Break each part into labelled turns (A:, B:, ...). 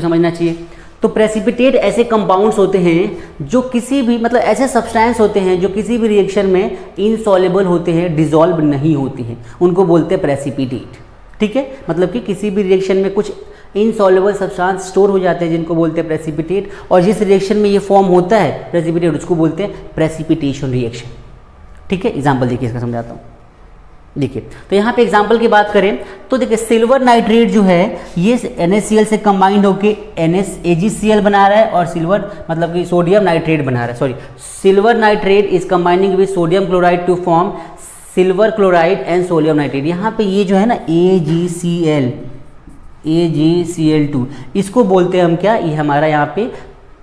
A: समझना चाहिए। तो प्रेसिपिटेट ऐसे कंपाउंड्स होते हैं जो किसी भी मतलब ऐसे सब्सटेंस होते हैं जो किसी भी रिएक्शन में इनसॉल्युबल होते हैं, डिसॉल्व नहीं होते हैं, उनको बोलते हैं प्रेसिपिटेट। ठीक है, मतलब कि किसी भी रिएक्शन में कुछ इनसॉल्युबल सब्सटेंस स्टोर हो जाते हैं जिनको बोलते हैं प्रेसिपिटेट, और जिस रिएक्शन में ये फॉर्म होता है प्रेसिपिटेट उसको बोलते हैं प्रेसिपिटेशन रिएक्शन। ठीक है, एग्जाम्पल देखिए इसका समझाता हूँ। देखिए तो यहाँ पे एग्जाम्पल की बात करें तो देखिए सिल्वर नाइट्रेट जो है ये NaCl से कंबाइंड होके AgCl बना रहा है, और सिल्वर मतलब कि सोडियम नाइट्रेट बना रहा है, sorry silver nitrate is combining with sodium chloride to form silver chloride and sodium nitrate. यहाँ पे ये जो है ना AgCl2 इसको बोलते हैं हम क्या, ये हमारा यहाँ पे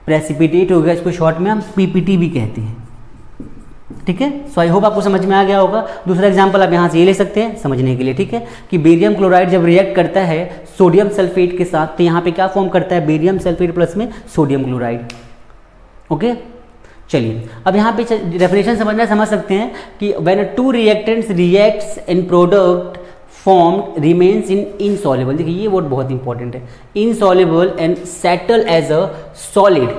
A: प्रेसिपिटेट हो गया, इसको शॉर्ट में हम PPT भी कहते हैं। ठीक है, सो आई होप आपको समझ में आ गया होगा। दूसरा एग्जांपल आप यहाँ से ये ले सकते हैं समझने के लिए। ठीक है, कि बेरियम क्लोराइड जब रिएक्ट करता है सोडियम सल्फेट के साथ तो यहाँ पे क्या फॉर्म करता है, बेरियम सल्फेट प्लस में सोडियम क्लोराइड। ओके, चलिए अब यहाँ पे डेफिनेशन समझ सकते हैं कि when two reactants reacts in product formed remains in insoluble. देखिए ये वर्ड बहुत इंपॉर्टेंट है, insoluble and settle as a solid,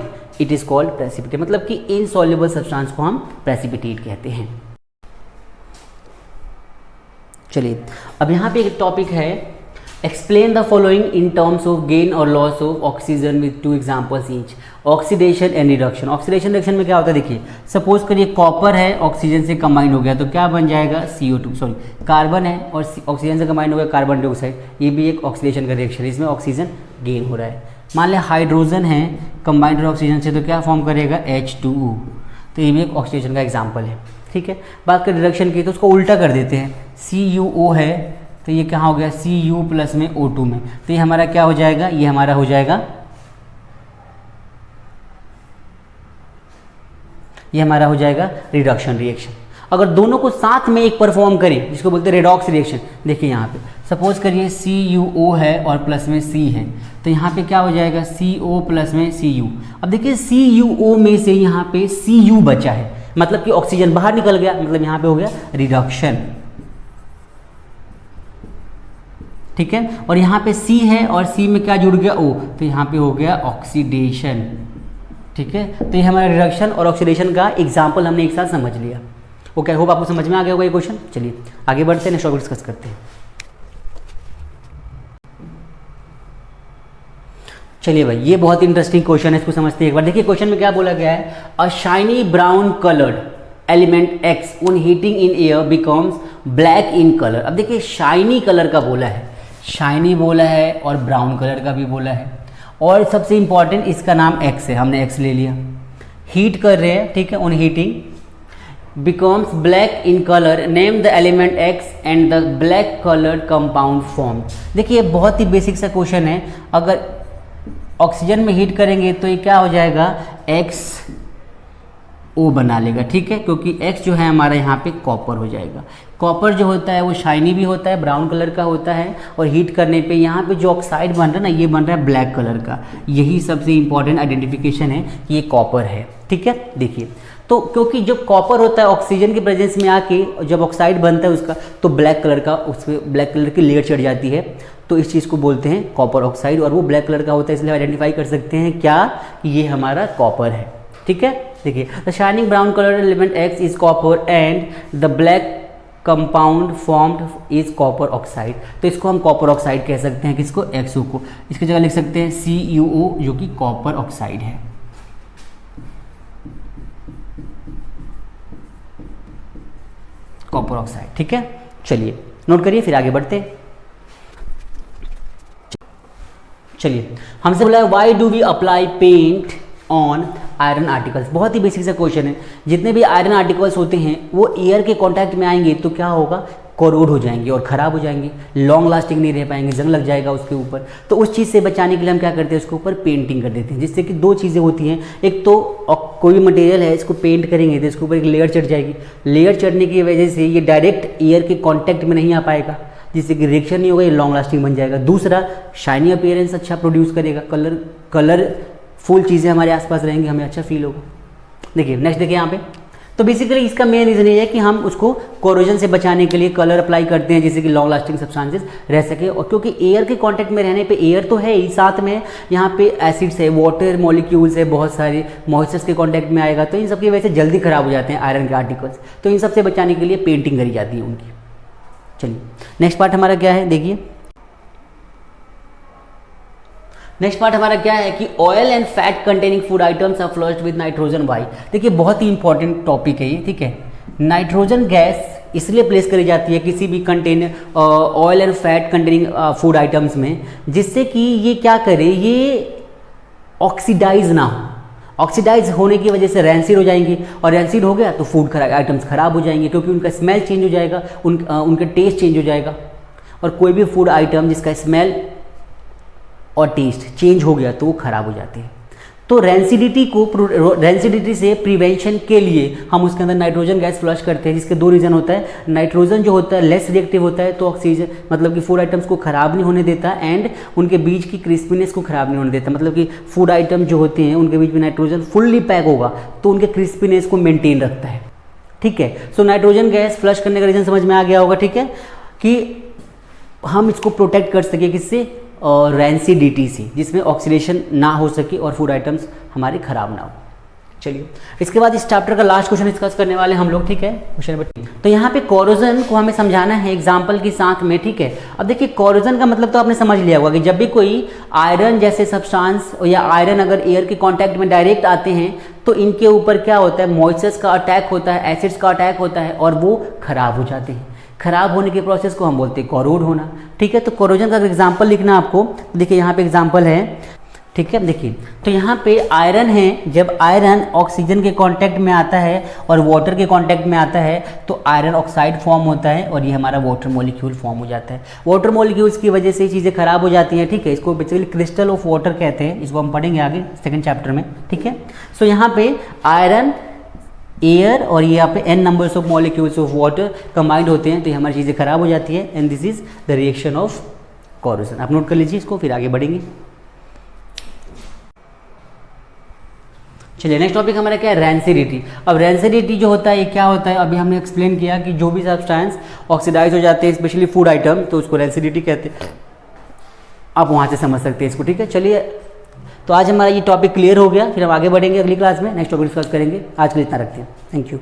A: it is called precipitate. मतलब कि इनसॉल्युबल सब्सटेंस को हम प्रेसिपिटेट कहते हैं। चलिए अब यहाँ पे एक टॉपिक है, explain the following in terms of gain और loss of oxygen with 2 examples each. Oxidation and reduction. Oxidation reduction में क्या होता है, देखिए सपोज करिए कॉपर है ऑक्सीजन से कंबाइन हो गया तो क्या बन जाएगा, CO2, सॉरी कार्बन है और ऑक्सीजन से कंबाइन हो गया कार्बन डाइऑक्साइड, ये भी एक ऑक्सीडेशन का रिएक्शन है, इसमें ऑक्सीजन गेन हो रहा है। मान लें हाइड्रोजन है कंबाइंड ऑक्सीजन से तो क्या फॉर्म करेगा, H2O, तो ये भी एक ऑक्सीडेशन का एग्जाम्पल है। ठीक है, बात करें रिडक्शन की तो उसको उल्टा कर देते हैं, CuO है तो ये क्या हो गया, Cu प्लस में O2 में, तो ये हमारा क्या हो जाएगा, ये हमारा हो जाएगा, ये हमारा हो जाएगा रिडक्शन रिएक्शन। अगर दोनों को साथ में एक परफॉर्म करें जिसको बोलते हैं रेडॉक्स रिएक्शन, देखिए यहाँ पे सपोज करिए CuO है और प्लस में C है तो यहाँ पे क्या हो जाएगा, CO प्लस में Cu। अब देखिए CuO में से यहाँ पे Cu बचा है, मतलब कि ऑक्सीजन बाहर निकल गया, मतलब यहाँ पे हो गया रिडक्शन। ठीक है, और यहाँ पे C है और C में क्या जुड़ गया, O, तो यहाँ पे हो गया ऑक्सीडेशन। ठीक है, तो ये हमारा रिडक्शन और ऑक्सीडेशन का एग्जाम्पल हमने एक साथ समझ लिया। ओके, होप आपको समझ में आ गया होगा ये क्वेश्चन। चलिए आगे बढ़ते हैं, नेक्स्ट टॉपिक डिस्कस करते हैं। चलिए भाई ये बहुत इंटरेस्टिंग क्वेश्चन है, इसको समझते हैं एक बार। देखिए क्वेश्चन में क्या बोला गया है, अ shiny brown coloured element X on heating in air becomes black in colour. अब देखिए शाइनी कलर का बोला है, शाइनी बोला है और ब्राउन कलर का भी बोला है, और सबसे इंपॉर्टेंट इसका नाम X है, हमने X ले लिया। हीट कर रहे हैं, ठीक है, on heating becomes black in color, name the element X and the black colored compound formed। देखिए बहुत ही बेसिक सा क्वेश्चन है, अगर ऑक्सीजन में हीट करेंगे तो ये क्या हो जाएगा, XO बना लेगा। ठीक है, क्योंकि X जो है हमारा यहाँ पे कॉपर हो जाएगा। कॉपर जो होता है वो शाइनी भी होता है, ब्राउन कलर का होता है, और हीट करने पे यहाँ पे जो ऑक्साइड बन रहा है ना ये बन रहा है ब्लैक कलर का। यही सबसे इंपॉर्टेंट आइडेंटिफिकेशन है कि ये कॉपर है। ठीक है, देखिए तो क्योंकि जब कॉपर होता है ऑक्सीजन की प्रेजेंस में आके जब ऑक्साइड बनता है उसका तो ब्लैक कलर का, उसमें ब्लैक कलर की लेयर चढ़ जाती है, तो इस चीज़ को बोलते हैं कॉपर ऑक्साइड, और वो ब्लैक कलर का होता है, इसलिए आइडेंटिफाई कर सकते हैं क्या, कि ये हमारा कॉपर है। ठीक है, देखिए the shining brown colour element X is copper and the black compound formed is copper oxide. तो इसको हम कॉपर ऑक्साइड कह सकते हैं, किसको, XO को। इसकी जगह लिख सकते हैं CuO जो कि कॉपर ऑक्साइड है। Copper oxide. ठीक है, चलिए नोट करिए फिर आगे बढ़ते। चलिए हमसे बोला है why do we apply paint on iron articles. बहुत ही बेसिक सा क्वेश्चन है, जितने भी आयरन आर्टिकल्स होते हैं वो एयर के कांटेक्ट में आएंगे तो क्या होगा, कोरोड हो जाएंगे और ख़राब हो जाएंगे, लॉन्ग लास्टिंग नहीं रह पाएंगे, जंग लग जाएगा उसके ऊपर। तो उस चीज़ से बचाने के लिए हम क्या करते हैं, उसके ऊपर पेंटिंग कर देते हैं, जिससे कि दो चीज़ें होती हैं। एक तो कोई मटेरियल है इसको पेंट करेंगे तो इसके ऊपर एक लेयर चढ़ जाएगी, लेयर चढ़ने की वजह से ये डायरेक्ट एयर के कॉन्टैक्ट में नहीं आ पाएगा, जिससे कि रिएक्शन नहीं होगा, ये लॉन्ग लास्टिंग बन जाएगा। दूसरा शाइनी अपीयरेंस अच्छा प्रोड्यूस करेगा, कलरफुल चीज़ें हमारे आसपास रहेंगी, हमें अच्छा फील होगा। देखिए नेक्स्ट देखिए यहाँ पे तो बेसिकली इसका मेन रीज़न ये है कि हम उसको कोरोजन से बचाने के लिए कलर अप्लाई करते हैं, जिससे कि लॉन्ग लास्टिंग सब्सटेंसेस रह सके। और क्योंकि एयर के कांटेक्ट में रहने पे, एयर तो है ही, साथ में यहाँ पे एसिड्स है, वाटर मॉलिक्यूल्स है, बहुत सारे मॉइस्चर्स के कांटेक्ट में आएगा, तो इन सब की वजह से जल्दी ख़राब हो जाते हैं आयरन के आर्टिकल्स। तो इन सब से बचाने के लिए पेंटिंग करी जाती है उनकी। चलिए नेक्स्ट पार्ट हमारा क्या है, देखिए नेक्स्ट पार्ट हमारा क्या है कि oil and fat containing food items are flushed with nitrogen. Why, देखिए बहुत ही इंपॉर्टेंट टॉपिक है ये, ठीक है। नाइट्रोजन गैस इसलिए प्लेस करी जाती है किसी भी container oil and fat containing food items में, जिससे कि ये क्या करे, ये ऑक्सीडाइज ना हो। ऑक्सीडाइज होने की वजह से रैंसिड हो जाएंगे, और रैंसिड हो गया तो फूड आइटम्स खराब हो जाएंगे, क्योंकि उनका स्मेल चेंज हो जाएगा, उनका टेस्ट चेंज हो जाएगा। और कोई भी फूड आइटम जिसका स्मेल और टेस्ट चेंज हो गया तो वो खराब हो जाते हैं। तो रेंसिडिटी से प्रिवेंशन के लिए हम उसके अंदर नाइट्रोजन गैस फ्लश करते हैं, जिसके दो रीज़न होता है। नाइट्रोजन जो होता है लेस रिएक्टिव होता है, तो ऑक्सीजन मतलब कि फूड आइटम्स को खराब नहीं होने देता, एंड उनके बीच की क्रिस्पीनेस को खराब नहीं होने देता। मतलब कि फूड आइटम जो होते हैं उनके बीच में नाइट्रोजन फुल्ली पैक होगा तो उनके क्रिस्पीनेस को मेंटेन रखता है, ठीक है। सो नाइट्रोजन गैस फ्लश करने का रीज़न समझ में आ गया होगा, ठीक है, कि हम इसको प्रोटेक्ट कर सके किससे, और रैंसिडिटी से, जिसमें ऑक्सीडेशन ना हो सके और फूड आइटम्स हमारे खराब ना हो। चलिए इसके बाद इस चैप्टर का लास्ट क्वेश्चन डिस्कस करने वाले हम लोग, ठीक है, क्वेश्चन नंबर 3। तो यहाँ पे कोरोजन को हमें समझाना है एग्जाम्पल के साथ में, ठीक है। अब देखिए कोरोजन का मतलब तो आपने समझ लिया होगा कि जब भी कोई आयरन जैसे सब्सटेंस या आयरन अगर एयर के कांटेक्ट में डायरेक्ट आते हैं तो इनके ऊपर क्या होता है, मॉइस्चर्स का अटैक होता है, एसिड्स का अटैक होता है, और वो खराब हो जाते हैं। खराब होने के प्रोसेस को हम बोलते हैं कोरोड होना, ठीक है। तो कोरोजन का एग्जांपल लिखना आपको, देखिए यहाँ पे एग्जांपल है, ठीक है। देखिए तो यहाँ पे आयरन है, जब आयरन ऑक्सीजन के कांटेक्ट में आता है और वाटर के कांटेक्ट में आता है तो आयरन ऑक्साइड फॉर्म होता है, और ये हमारा वाटर मॉलिक्यूल फॉर्म हो जाता है। वाटर मॉलिक्यूल्स की वजह से चीज़ें खराब हो जाती हैं, ठीक है। इसको बेसिकली क्रिस्टल ऑफ वाटर कहते हैं, इसको हम पढ़ेंगे आगे सेकेंड चैप्टर में, ठीक है। सो यहाँ पे आयरन, एयर और ये यहाँ पे n numbers of molecules of water combined होते हैं, तो ये हमारी चीज़ें खराब हो जाती है, and this is the reaction of corrosion. आप नोट कर लीजिए इसको, फिर आगे बढ़ेंगे। चलिए नेक्स्ट टॉपिक हमारा क्या है, रैंसिडिटी। अब रैंसिडिटी जो होता है ये क्या होता है, अभी हमने एक्सप्लेन किया कि जो भी सब्सटेंस ऑक्सीडाइज हो जाते हैं, स्पेशली फूड आइटम, तो उसको रैंसिडिटी कहते हैं। आप वहाँ से समझ सकते हैं इसको, ठीक है। चलिए तो आज हमारा ये टॉपिक क्लियर हो गया, फिर हम आगे बढ़ेंगे अगली क्लास में, नेक्स्ट टॉपिक डिस्कस करेंगे। आज के लिए इतना रखते हैं, थैंक यू।